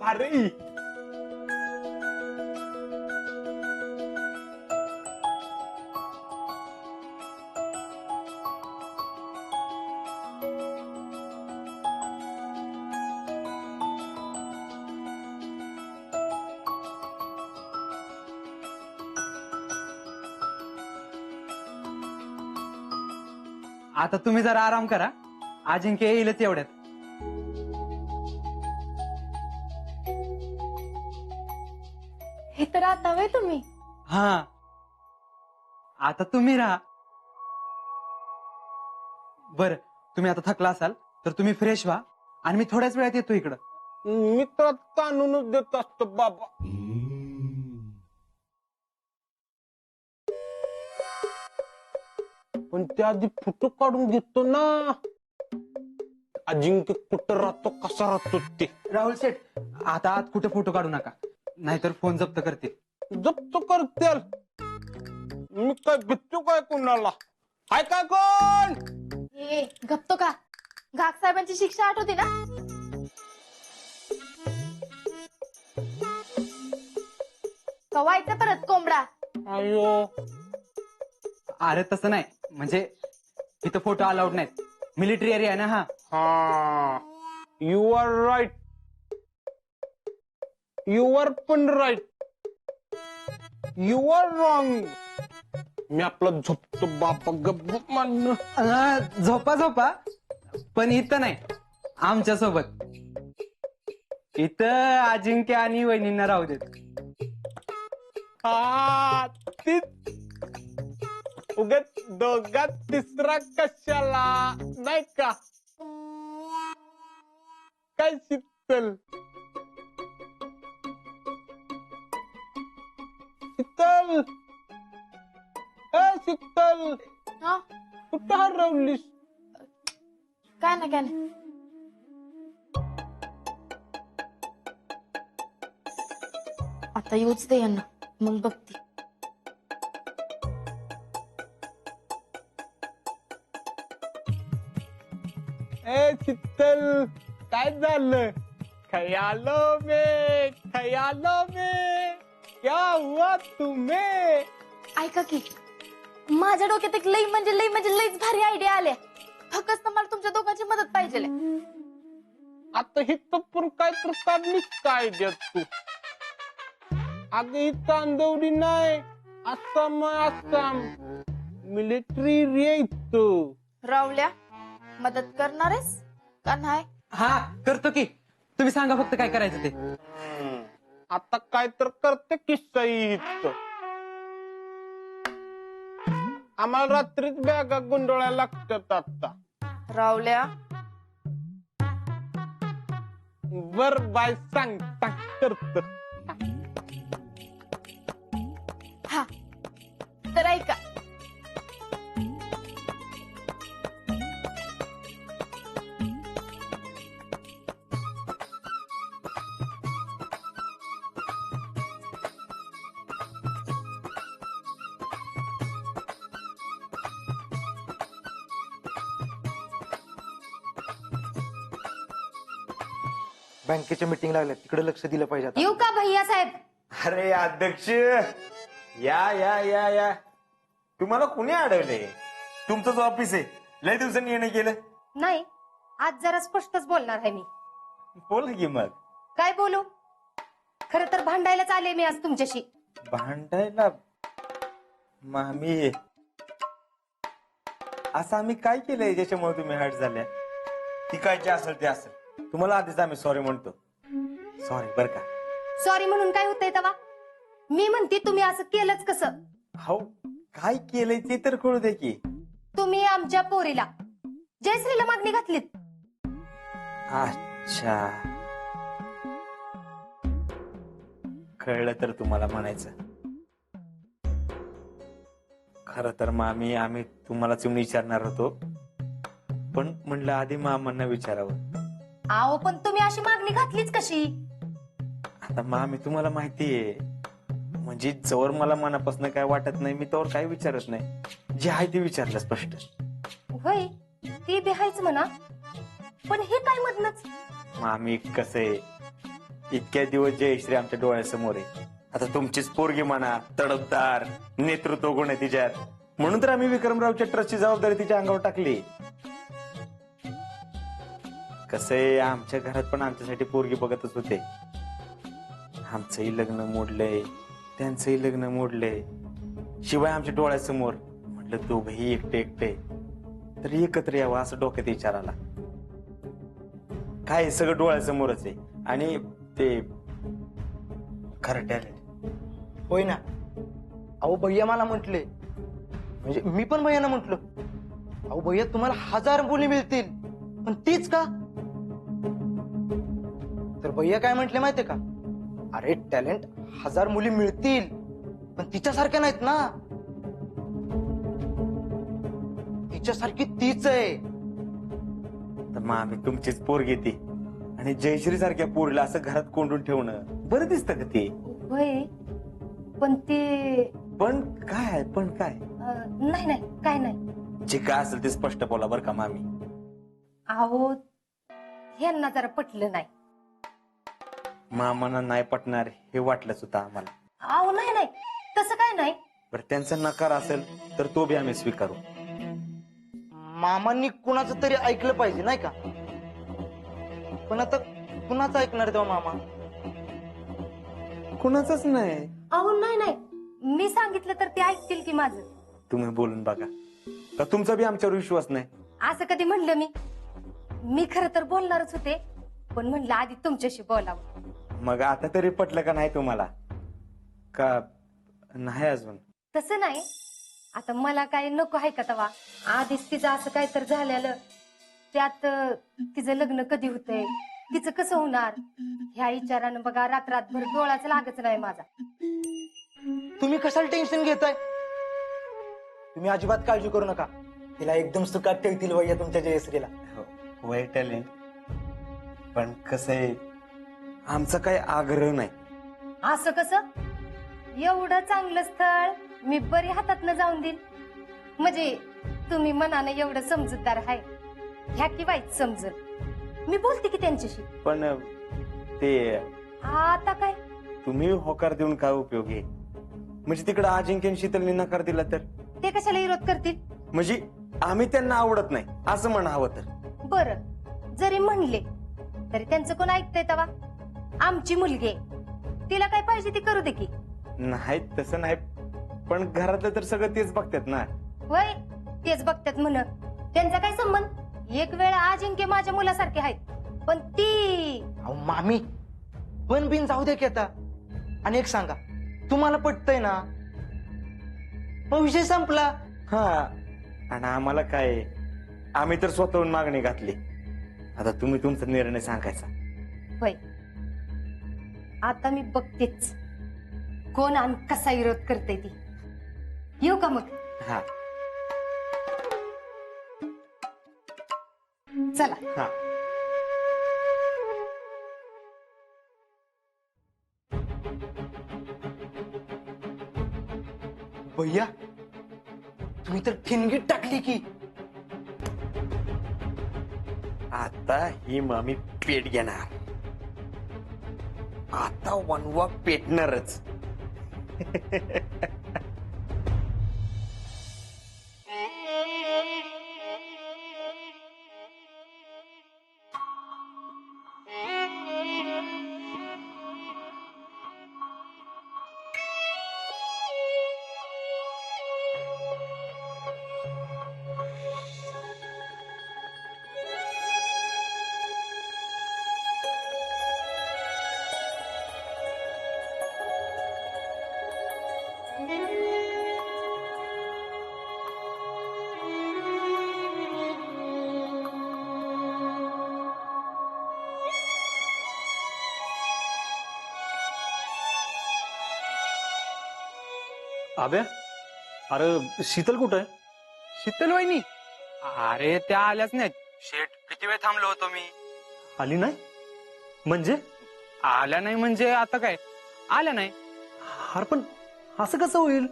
भारी. आता तुम्ही जरा आराम करा, अजिंक्य येईलच एवढ्यात. हे तर आता वय तुम्ही. हा, आता तुम्ही राहा. बर, तुम्ही आता थकला असाल तर तुम्ही फ्रेश व्हा आणि मी थोड्याच वेळात येतो इकडं. मी तर ताणूनच देत असतो बाबा. पण त्याआधी फोटो काढून घेतो ना. अजिंक्य कुठं राहतो कसा राहतो ते. राहुल शेठ, आता आत कुठे फोटो काढू नका, नाहीतर फोन जप्त करतील. जप्त करतील. मी काय भित्तो काय कुणाला? हाय काय कोण? ए गप्तो का? घाक साहेबांची शिक्षा आठवते ना? कवायचा परत कोंबडा. अयो, अरे तसं नाही, म्हणजे इथं फोटो अलाउड नाहीत, मिलिटरी एरिया आहे ना. हा, हा, you are right. You are पण राईट. You are wrong. मी आपला झोपतो बाबा. गप्प मान. झोपा झोपा, पण इथं नाही, आमच्या सोबत. इथं अजिंक्य आणि वहिनींना राहू देत. हा, तीच उगत दोघात तिसरा कशाला नाही का? काय शीतल? शीतल, ए शीतल, हा कुठं हरवलीस? काय ना काय नाही. आता येऊच दे यांना, मग बघते. ए शीतल, काय झालं? खयालो में क्या हुआ तुम्हें? ऐका की, माझ्या डोक्यात एक लई म्हणजे लईच भारी आयडिया आल्या. फक्त मला तुमच्या दोघांची मदत पाहिजे. आता ही पण काय तर काढलीस काय देत तू? अगं ही चांदवडी नाही, आसाम मिलिटरी रे इथं. रावल्या, मदत करणारेस का नाही? हा, करतो की. तुम्ही सांगा फक्त काय करायचं ते. आता काय तर करते की सईत. आम्हाला रात्रीच बॅगा गुंडोळ्या लागतात आता. रावल्या, बर बाय, सांग करत. हा तर ऐका. बँकेच्या मीटिंग लागल्या, तिकडे लक्ष दिलं पाहिजे आता. येऊ का भैया साहेब? अरे अध्यक्ष, या या या या. तुम्हाला कुणी अडवले? तुमचंच ऑफिस आहे, लय दिवसांनी येणं केलं. नाही, आज जरा स्पष्टच बोलणार आहे मी. बोल की मग. काय बोलू? खरं तर भांडायलाच आले मी आज तुमच्याशी. भांडायला? मामी, असं आम्ही काय केलंय ज्याच्यामुळे तुम्ही हर्ट झाल्या? ती काय जे असेल ते असेल. तुम्हाला आधीच आम्ही सॉरी म्हणतो. सॉरी बर का. सॉरी म्हणून काय होतंय तेव्हा? मी म्हणते तुम्ही असं केलंच कसं? हो, काय केलंय ते तर कळू दे की. तुम्ही आमच्या पोरीला जयश्रीला मागणी घातलीत. अच्छा, कळलं तर तुम्हाला म्हणायचं. खर तर मामी, आम्ही तुम्हालाच येऊन विचारणार होतो, पण म्हणलं आधी मामांना विचारावं. आओ, पण तुम्ही अशी मागणी घातलीच कशी? आता मामी, तुम्हाला माहितीये, म्हणजे जवळ मला मनापासून काय वाटत नाही मी तोवर काय विचारत नाही. जे आहे ते विचारलं स्पष्ट. होय, ते बी हायच म्हणा, पण हे काय मधनच? मामी कसं आहे, इतक्या दिवस जयश्री आमच्या डोळ्यासमोर आहे. आता तुमचीच पोरगी म्हणा, तडफदार नेतृत्व गुण आहे तिच्यात, म्हणून तर आम्ही विक्रमरावच्या ट्रस्टची जबाबदारी तिच्या अंगावर टाकली. कसंय, आमच्या घरात पण आमच्यासाठी पोरगी बघतच होते. आमचंही लग्न मोडलंय, त्यांचंही लग्न मोडलंय, शिवाय आमच्या डोळ्यासमोर. म्हटलं दोघही एकटे एकटे तर एकत्र यावं असं डोक्यात विचार आला. काय सगळं डोळ्यासमोरच आहे आणि ते खरं टॅलेंट. होय ना. अहो भैया मला म्हटले, म्हणजे मी पण भैयाना म्हटलो, अहो भैया तुम्हाला 1000 मुली मिळतील, पण तीच का? तर भैया काय म्हटले माहितीये का, अरे टॅलेंट 1000 मुली मिळतील पण तिच्यासारख्या नाहीत ना, तिच्यासारखी तीच आहे. तर मग आम्ही तुमचीच पोरगी ती आणि जयश्री सारख्या पोरीला असं घरात कोंडून ठेवणं बरं दिसतं का ते? होय, पण ते पण काय, पण काय? नाही नाही, काय नाही. जे काय असेल ते स्पष्ट बोला बरं का मामी. अहो ह्यांना जरा पटलं नाही. मामांना नाही पटणार हे वाटलंच होतं आम्हाला. अहो नाही नाही, तसं काय नाही. बरं त्यांचा नकार असेल तर तो बी आम्ही स्वीकारू. मामांनी कुणाचं तरी ऐकलं पाहिजे नाही का, पण आता कुणाचं ऐकणार तेव्हा मामा? कुणाचंच नाही. अहो नाही नाही, मी सांगितलं तर ते ऐकतील की माझं. तुम्ही बोलून बघा, का तुमचा बी आमच्यावर विश्वास नाही? असं कधी म्हणलं मी खरं तर बोलणारच होते, पण म्हणलं आधी तुमच्याशी बोलावं. मग आता तरी पटलं का नाही तुम्हाला, का नाही अजून? तसं नाही, आता मला काय नको आहे का तवा? आधीच तिचं असं काय तर झालेलं, त्यात तिचं लग्न कधी होतंय, तिचं कसं होणार, ह्या विचारानं बघा रात्रभर डोळाच लागत नाही माझा. तुम्ही कशाला टेन्शन घेताय? तुम्ही अजिबात काळजी करू नका, तिला एकदम सुखात ठेवतील भैया तुमच्या जयश्रीला. होय टॅलेंट, पण कसं आहे, आमचा काही आग्रह नाही. असं कसं? एवढं चांगलं स्थळ मी बरी हातात न जाऊन देईल म्हणजे तुम्ही मनानं एवढं समजूतदार आहे, ह्या की वाईट समजल. मी बोलते की त्यांच्याशी. पण ते आता काय तुम्ही होकार देऊन काय उपयोग आहे? म्हणजे तिकडे अजिंक्य शीतलने नकार दिला तर? ते कशाला विरोध करतील? म्हणजे आम्ही त्यांना आवडत नाही असं म्हणा हवं तर? बरं, जरी म्हणले तरी त्यांचं कोण ऐकतंय तवा? आमची मुलगी आहे, तिला काय पाहिजे ती करू दे की. नाही तसं नाही, पण घरातलं तर सगळं तेच बघतात ना. वय तेच बघतात म्हण, त्यांचा काय संबंध? एक वेळ अजिंक्य माझ्या मुलासारखे आहेत, पण ती अहो मामी, पण बिन जाऊ दे की आता. आणि एक सांगा, तुम्हाला पटतंय ना, मग विषय संपला. हा, आणि आम्हाला काय, आम्ही तर स्वतःहून मागणी घातली. आता तुम्ही तुमचा निर्णय सांगायचा. होय, आता मी बघतेच कोण आणि कसा विरोध करते ती. येऊ का मग? हा चला. हा. भैया तुम्ही तर ठिणगीत टाकली की. आता ही मामी पेट घेणार, आता वनवा पेटणारच. अबे, अरे शीतल कुठं आहे? शीतल वहिनी? अरे त्या आल्याच नाहीत. शेट किती वेळ थांबलो होतो मी. आली नाही म्हणजे? आल्या नाही म्हणजे आता काय, आल्या नाही. अरे पण असं कसं होईल?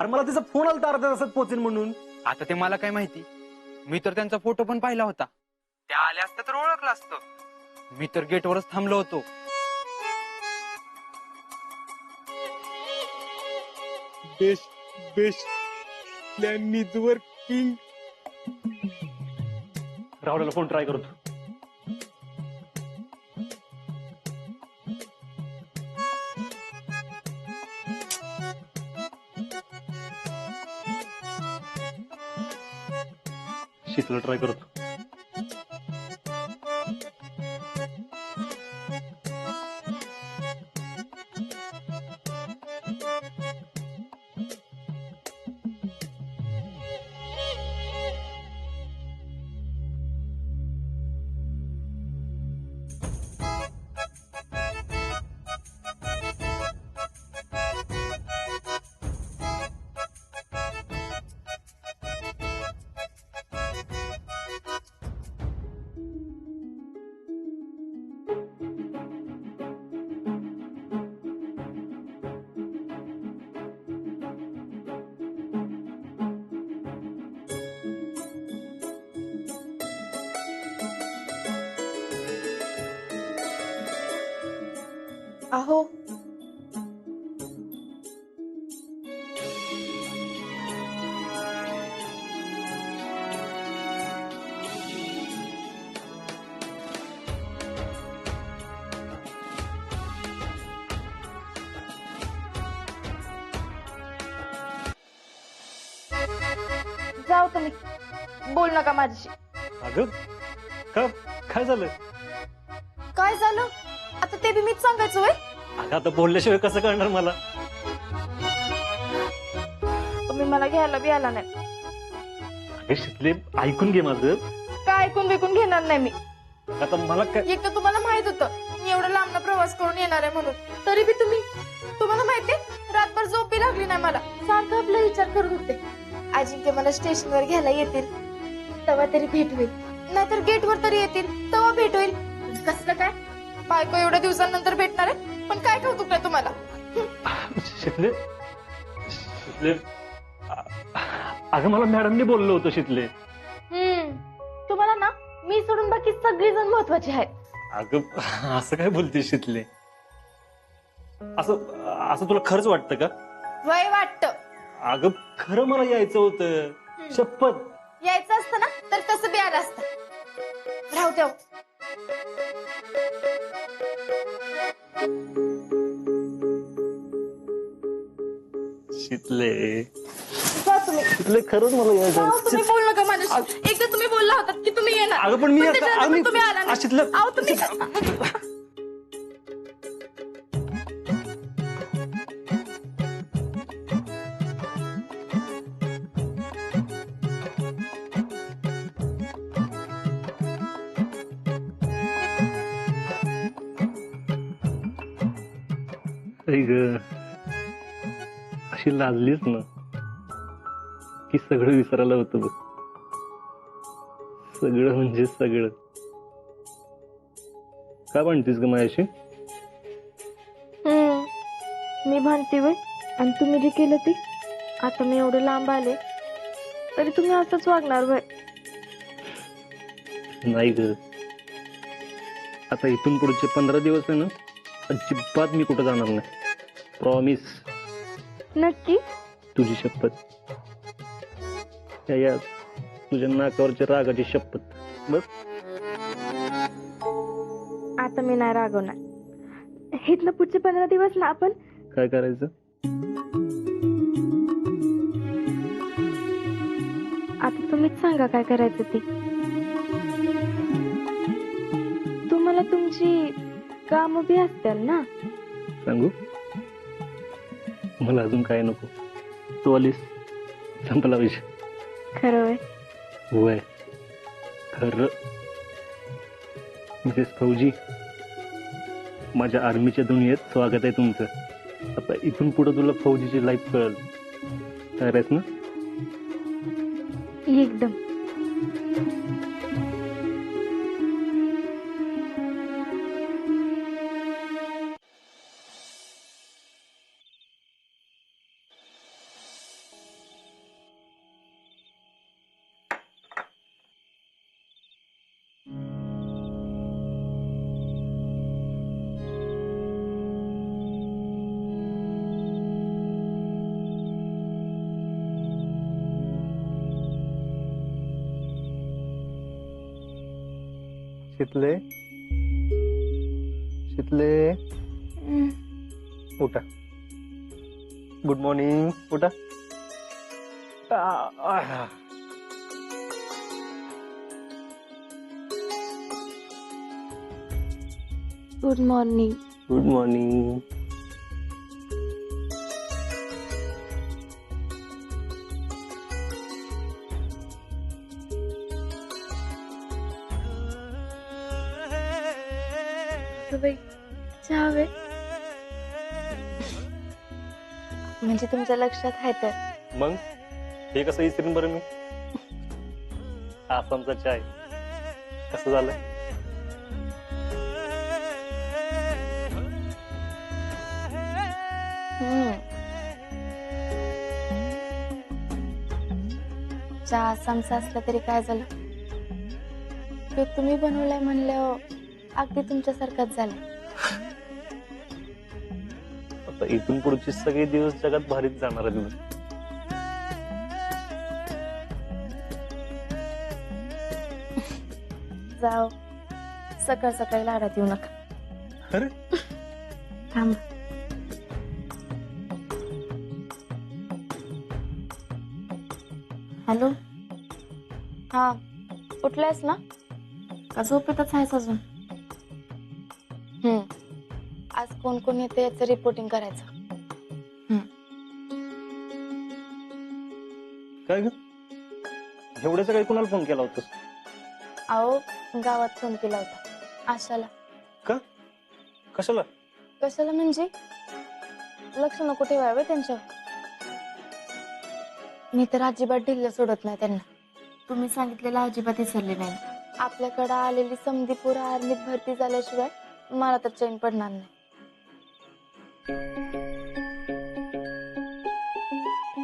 अरे मला तिचा फोन आला तर अर्ध्या तासात पोहोचेल म्हणून. आता ते मला काय माहिती, मी तर त्यांचा फोटो पण पाहिला होता. त्या आल्या असतं तर ओळखलं असतं. मी तर गेटवरच थांबलो होतो. Best best plan is working. राहुल्याला फोन ट्राय करतो. शीतला ट्राय करतो. अहो जाऊ तुम्ही, बोल नका माझ्याशी. अगं का काय झालं? काय झालं आता ते बी मीच सांगायचं वय? अगं आता बोलल्याशिवाय कसं करणार मला? तुम्ही मला घ्यायला बी आला नाही. अगं शीतले ऐकून घे माझं. काय ऐकून बिकून घेणार नाही मी. आता मला काय एक तर तुम्हाला माहित होतं मी एवढं लांबनं प्रवास करून येणार आहे म्हणून, तरी बी तुम्हाला माहितीये रातभर झोप बी लागली नाही मला. सारखं आपला विचार करत होते अजिंक्य मला स्टेशनवर घ्यायला येतील तेव्हा तरी भेट होईल, नाहीतर गेटवर तरी येतील तेव्हा भेट होईल. कसलं काय बायको एवढ्या दिवसांनंतर भेटणार आहे, पण काय कौतुक नाही तुम्हाला. शीतले शीतले अगं मला मॅडमने बोललो होतं शीतले. तुम्हाला ना मी सोडून बाकी सगळी जण महत्वाची आहेत. अगं असं काय बोलते शीतले? असं असं तुला खरंच वाटतं का? वय वाटतं. अगं खरं मला यायचं होतं, शपथ. यायचं असतं ना तर तसं बी आलं असतं. राहू द्या. शीतले जा तुम्ही. शीतले खरंच मला यायचं जाऊ होतं. तुम्ही, बोल नका माझ्याशी. एकदा तुम्ही बोलला होता की तुम्ही येणार. अगं पण मी पण त्याच्यानंतर अगं तुम्ही आला नाही. शीतले अहो तुम्ही अशी लाजलीच ना की सगळं विसरायला होतं बघ. सगळं म्हणजे सगळं. का म्हणतीस ग माझ्याशी? मी भांडते वय, आणि तुम्ही जे केलं ते. आता मी एवढं लांब आले तरी तुम्ही असंच वागणार वय. नाही ग, आता इथून पुढचे 15 दिवस आहे ना, अजिबात मी कुठं जाणार नाही. प्रॉमिस. नक्की? तुझी शपथ. या तुझ्या नाकावरच्या रागाची शपथ. बस. आता मी नाही रागवणार. इथनं पुढचे 15 दिवस ना आपण काय करायचं? आता तुम्हीच सांगा काय करायचं ते. तुम्हाला तुमची कामं बी असतील ना? सांगू? मला अजून काय नको. तू आलीस, संपला विषय. खरं वय? होय, खरं. मिसेस फौजी, माझ्या आर्मीच्या दुनियेत स्वागत आहे तुमचं. आता इथून पुढे तुला फौजीची लाईफ कळेल. तयार आहेस ना? एकदम. शीतले शीतले उठा. Good morning. उठा. Good morning. Good morning. चहा हवे म्हणजे तुमच्या लक्षात आहे तर. मग हे कसं विसरून बरं मी. आसामचा चाय कसं झालं. चहा आसामचा असला तरी काय झालं, तो तुम्ही बनवलाय म्हणल्यावर अगदी तुमच्यासारखाच झालं. आता इथून पुढचे सगळे दिवस जगात भारीच जाणार आहे तुझं. जाओ, सकाळ सकाळी लाडात येऊ नका. अरे थांब. हॅलो. हा, उठलायस ना का झोपेतच आहेस अजून? आज कोण कोण येते याचं रिपोर्टिंग करायचं. काय ग एवढ्या सकाळी कुणाला फोन केला होतास. अहो, गावात फोन केला होता. आशाला. का कशाला. कशाला म्हणजे लक्ष नको ठेवावं त्यांच्यावर. मी तर अजिबात ढिल्ल सोडत नाही त्यांना. तुम्ही सांगितलेलं अजिबात विसरले नाही. आपल्याकडे आलेली समधी पुरा आर्मीत भरती झाल्याशिवाय मला तर चैन पडणार नाही.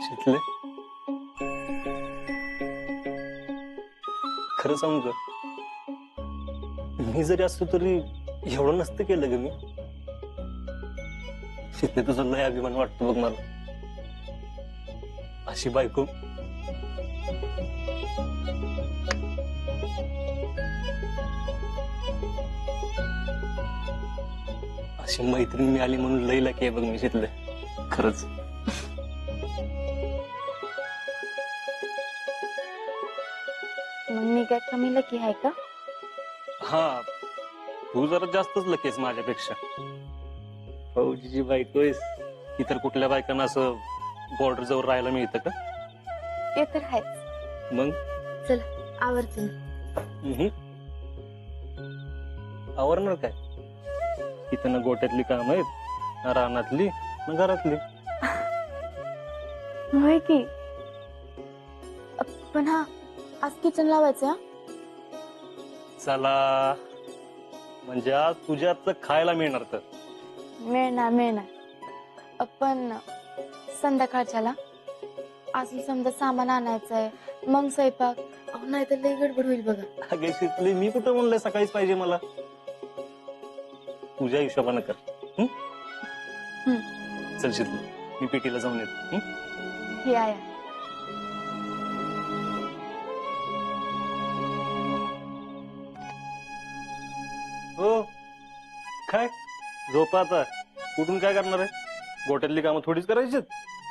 शीतले खरं सांगू का, मी जरी असतो तरी एवढं नसतं केलं ग मी. शीतले तुझा लय अभिमान वाटतो बघ मला. अशी बायको अशी मैत्रीण मिळाली म्हणून लय लकी आहे बघ मी शीतले. खरंच. मग मी काय कमी लकी आहे का? हा, तू जरा जास्तच लकी आहेस माझ्यापेक्षा. फौजीची बायको आहेस. इतर कुठल्या बायकांना असं बॉर्डर जवळ राहायला मिळतं का? ते तर आहेच. मग चला आवडते मी. आवरणार काय. इथं ना गोट्यातली काम आहेत, ना रानातली, ना घरातली. होय की. पण हा, आज किचन लावायचं. हा, चला म्हणजे आज तुझ्या हातचं खायला मिळणार तर. मिळणार. पण संध्याकाळच्याला अजून समजा सामान आणायचंय, मग स्वयंपाक. नाही तर लई गडबड होईल बघा. अगे शीतली, मी कुठं म्हणलंय सकाळीच पाहिजे मला. तुझ्या हिशोबानं कर. चल शीतली, मी पेटीला जाऊन येतो. हे आया. हो काय झोपा आता. कुठून काय करणार आहे. गोट्यातली कामं थोडीच करायची.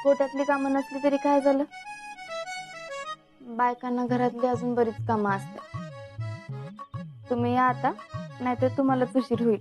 पोटातली कामं नसली तरी काय झालं, बायकांना घरातली अजून बरीच कामं असतात. तुम्ही या आता, नाहीतर तुम्हालाच उशीर होईल.